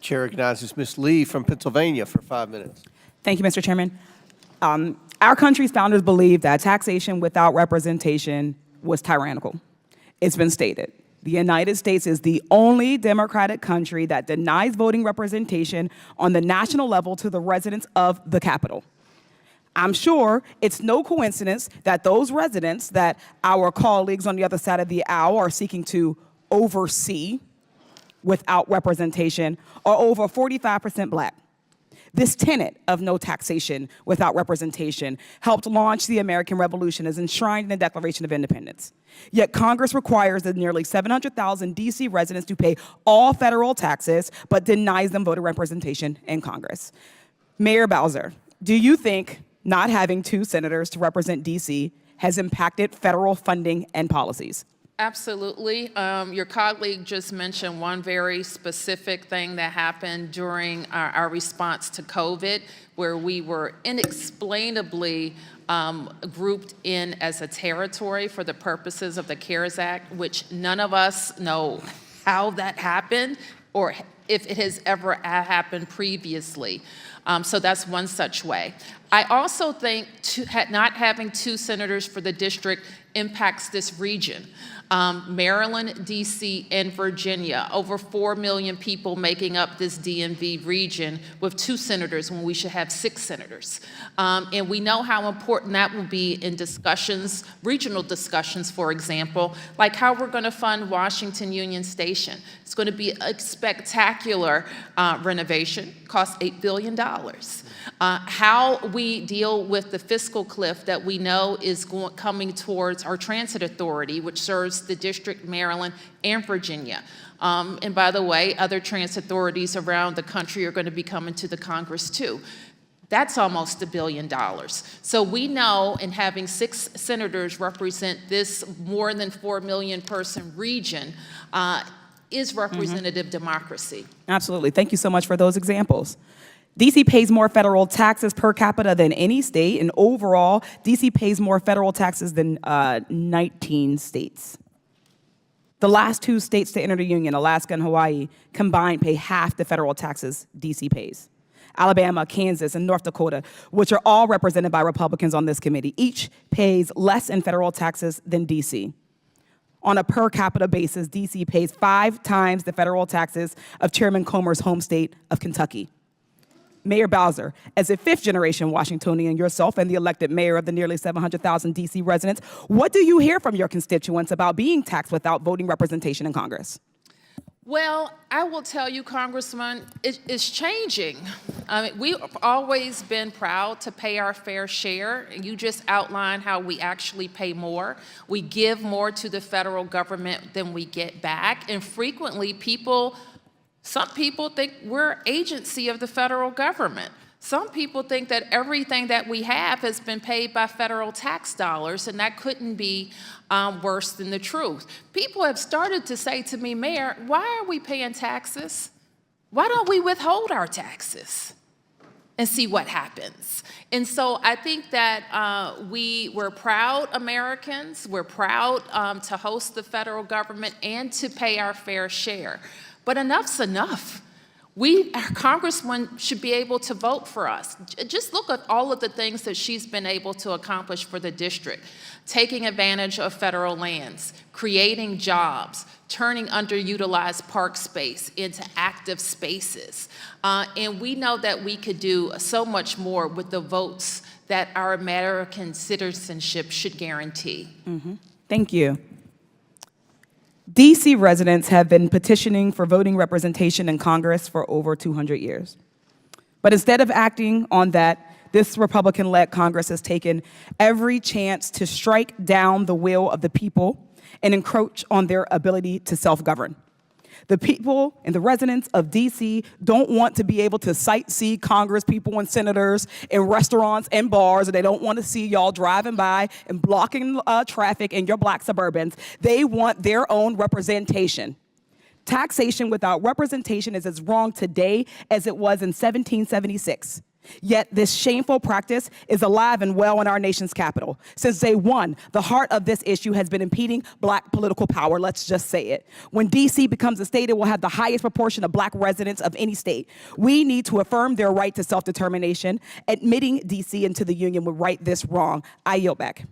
Chair recognizes Ms. Lee from Pennsylvania for 5 minutes. Thank you, Mr. Chairman. Our country's founders believed that taxation without representation was tyrannical. It's been stated. The United States is the only democratic country that denies voting representation on the national level to the residents of the capital. I'm sure it's no coincidence that those residents that our colleagues on the other side of the aisle are seeking to oversee without representation are over 45% Black. This tenet of no taxation without representation helped launch the American Revolution as enshrined in the Declaration of Independence. Yet Congress requires the nearly 700,000 DC residents to pay all federal taxes, but denies them voter representation in Congress. Mayor Bowser, do you think not having 2 senators to represent DC has impacted federal funding and policies? Absolutely. Your colleague just mentioned one very specific thing that happened during our response to COVID, where we were inexplainably grouped in as a territory for the purposes of the CARES Act, which none of us know how that happened or if it has ever happened previously. So that's one such way. I also think not having 2 senators for the district impacts this region. Maryland, DC, and Virginia, over 4 million people making up this DMV region with 2 senators when we should have 6 senators. And we know how important that will be in discussions, regional discussions, for example, like how we're going to fund Washington Union Station. It's going to be a spectacular renovation, cost $8 billion. How we deal with the fiscal cliff that we know is coming towards our transit authority, which serves the district, Maryland, and Virginia. And by the way, other transit authorities around the country are going to be coming to the Congress too. That's almost $1 billion. So we know, in having 6 senators represent this more than 4 million person region, is representative democracy. Absolutely. Thank you so much for those examples. DC pays more federal taxes per capita than any state, and overall, DC pays more federal taxes than 19 states. The last 2 states to enter the union, Alaska and Hawaii, combined pay half the federal taxes DC pays. Alabama, Kansas, and North Dakota, which are all represented by Republicans on this committee, each pays less in federal taxes than DC. On a per capita basis, DC pays 5 times the federal taxes of Chairman Comer's home state of Kentucky. Mayor Bowser, as a 5th-generation Washingtonian yourself and the elected mayor of the nearly 700,000 DC residents, what do you hear from your constituents about being taxed without voting representation in Congress? Well, I will tell you, Congressman, it's changing. I mean, we've always been proud to pay our fair share, and you just outlined how we actually pay more. We give more to the federal government than we get back, and frequently some people think we're agency of the federal government. Some people think that everything that we have has been paid by federal tax dollars, and that couldn't be worse than the truth. People have started to say to me, Mayor, why are we paying taxes? Why don't we withhold our taxes and see what happens? And so I think that we're proud Americans. We're proud to host the federal government and to pay our fair share. But enough's enough. Our congresswoman should be able to vote for us. Just look at all of the things that she's been able to accomplish for the district. Taking advantage of federal lands, creating jobs, turning underutilized park space into active spaces. And we know that we could do so much more with the votes that our American citizenship should guarantee. Thank you. DC residents have been petitioning for voting representation in Congress for over 200 years. But instead of acting on that, this Republican-led Congress has taken every chance to strike down the will of the people and encroach on their ability to self-govern. The people and the residents of DC don't want to be able to sightsee Congress people and senators in restaurants and bars, and they don't want to see y'all driving by and blocking traffic in your Black Suburbans. They want their own representation. Taxation without representation is as wrong today as it was in 1776. Yet this shameful practice is alive and well in our nation's capital. Since day one, the heart of this issue has been impeding Black political power, let's just say it. When DC becomes a state, it will have the highest proportion of Black residents of any state. We need to affirm their right to self-determination. Admitting DC into the union would right this wrong. I yield back.